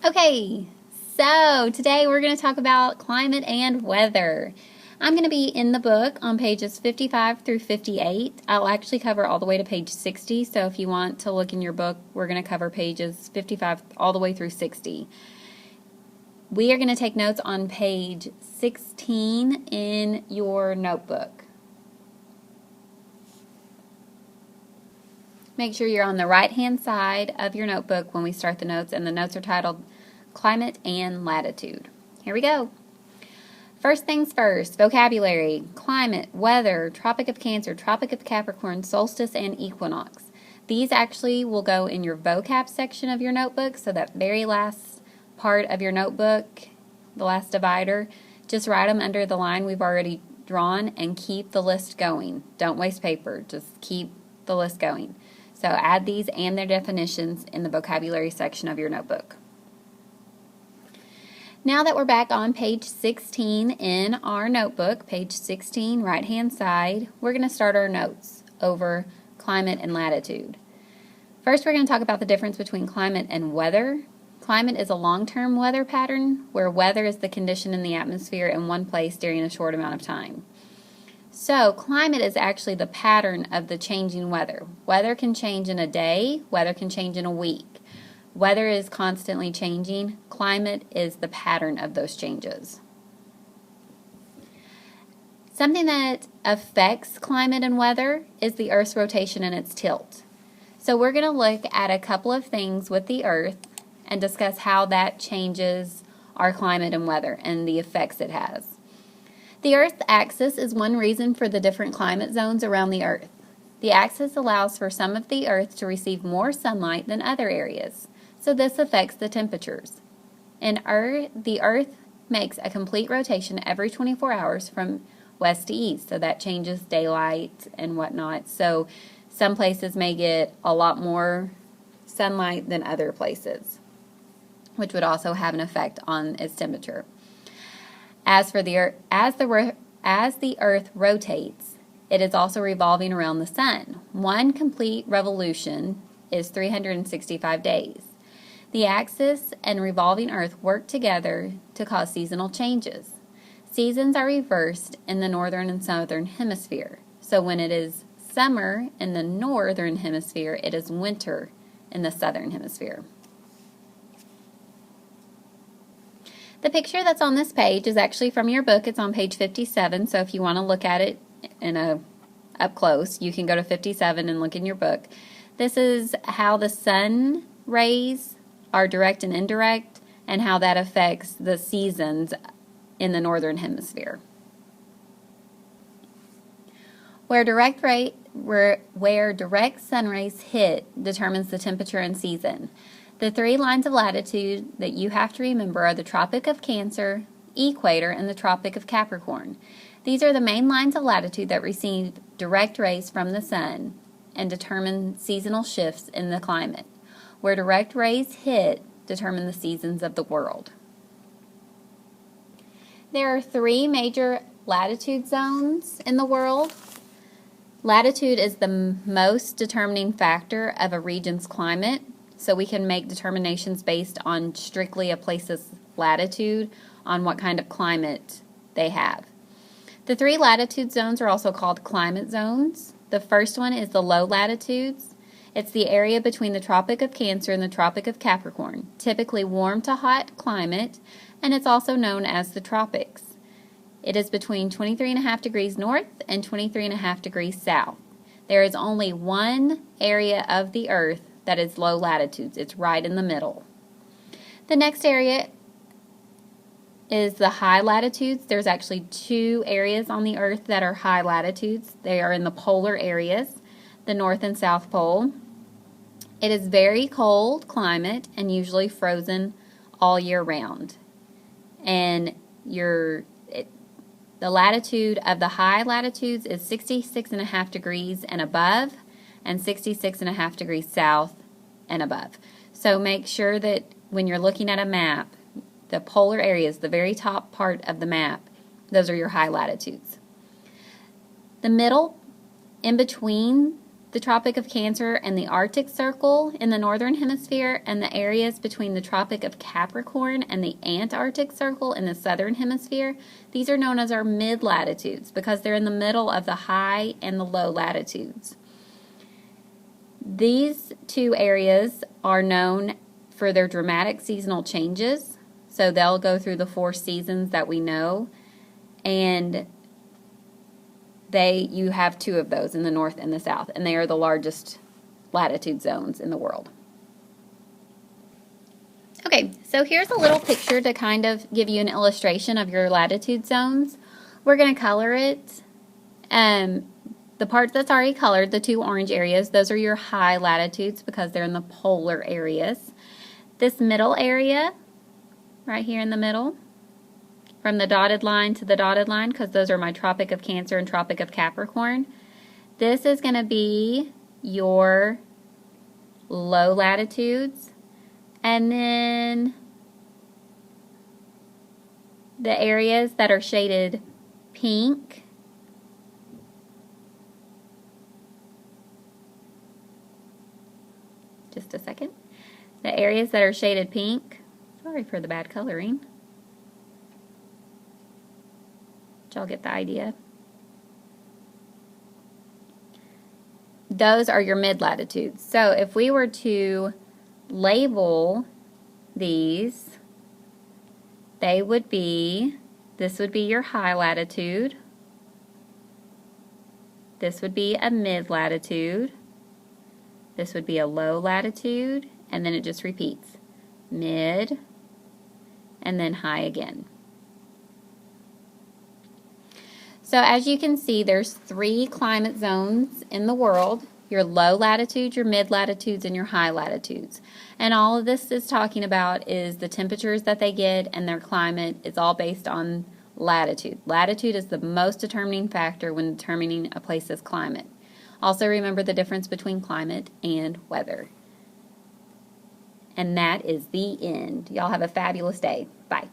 Okay, so today we're going to talk about climate and weather. I'm going to be in the book on pages 55 through 58. I'll actually cover all the way to page 60, so if you want to look in your book, we're going to cover pages 55 all the way through 60. We are going to take notes on page 16 in your notebook. Make sure you're on the right-hand side of your notebook when we start the notes, and the notes are titled Climate and Latitude. Here we go. First things first, vocabulary, climate, weather, Tropic of Cancer, Tropic of Capricorn, solstice, and equinox. These actually will go in your vocab section of your notebook, so that very last part of your notebook, the last divider, just write them under the line we've already drawn and keep the list going. Don't waste paper, just keep the list going. So add these and their definitions in the vocabulary section of your notebook. Now that we're back on page 16 in our notebook, page 16, right-hand side, we're going to start our notes over climate and latitude. First, we're going to talk about the difference between climate and weather. Climate is a long-term weather pattern, where weather is the condition in the atmosphere in one place during a short amount of time. So, climate is actually the pattern of the changing weather. Weather can change in a day, weather can change in a week. Weather is constantly changing. Climate is the pattern of those changes. Something that affects climate and weather is the Earth's rotation and its tilt. So we're going to look at a couple of things with the Earth and discuss how that changes our climate and weather and the effects it has. The Earth's axis is one reason for the different climate zones around the Earth. The axis allows for some of the Earth to receive more sunlight than other areas, so this affects the temperatures. The Earth makes a complete rotation every 24 hours from west to east, so that changes daylight and whatnot. So some places may get a lot more sunlight than other places, which would also have an effect on its temperature. As the Earth rotates, it is also revolving around the sun. One complete revolution is 365 days. The axis and revolving Earth work together to cause seasonal changes. Seasons are reversed in the northern and southern hemisphere. So when it is summer in the northern hemisphere, it is winter in the southern hemisphere. The picture that's on this page is actually from your book. It's on page 57, so if you want to look at it up close, you can go to 57 and look in your book. This is how the sun rays are direct and indirect, and how that affects the seasons in the northern hemisphere. Where direct sun rays hit determines the temperature and season. The three lines of latitude that you have to remember are the Tropic of Cancer, Equator, and the Tropic of Capricorn. These are the main lines of latitude that receive direct rays from the sun and determine seasonal shifts in the climate. Where direct rays hit determine the seasons of the world. There are three major latitude zones in the world. Latitude is the most determining factor of a region's climate, so we can make determinations based on strictly a place's latitude on what kind of climate they have. The three latitude zones are also called climate zones. The first one is the low latitudes. It's the area between the Tropic of Cancer and the Tropic of Capricorn, typically warm to hot climate, and it's also known as the tropics. It is between 23.5 degrees north and 23.5 degrees south. There is only one area of the Earth that is low latitudes. It's right in the middle. The next area is the high latitudes. There's actually two areas on the Earth that are high latitudes. They are in the polar areas, the North and South Pole. It is very cold climate and usually frozen all year round. And the latitude of the high latitudes is 66.5 degrees and above, and 66.5 degrees south and above. So make sure that when you're looking at a map, the polar areas, the very top part of the map, those are your high latitudes. The middle, in between the Tropic of Cancer and the Arctic Circle in the northern hemisphere, and the areas between the Tropic of Capricorn and the Antarctic Circle in the southern hemisphere, these are known as our mid-latitudes because they're in the middle of the high and the low latitudes. These two areas are known for their dramatic seasonal changes, so they'll go through the 4 seasons that we know, and you have 2 of those in the north and the south, and they are the largest latitude zones in the world. Okay, so here's a little picture to kind of give you an illustration of your latitude zones. We're going to color it. The part that's already colored, the 2 orange areas, those are your high latitudes because they're in the polar areas. This middle area, right here in the middle, from the dotted line to the dotted line, because those are my Tropic of Cancer and Tropic of Capricorn. This is going to be your low latitudes. And then the areas that are shaded pink, just a second. The areas that are shaded pink, sorry for the bad coloring. Y'all get the idea? Those are your mid-latitudes. So if we were to label these, they would be, this would be your high latitude, this would be a mid-latitude, this would be a low latitude, and then it just repeats. Mid, and then high again. So as you can see, there's 3 climate zones in the world: your low latitudes, your mid latitudes, and your high latitudes. And all of this is talking about is the temperatures that they get and their climate. It's all based on latitude. Latitude is the most determining factor when determining a place's climate. Also remember the difference between climate and weather. And that is the end. Y'all have a fabulous day. Bye.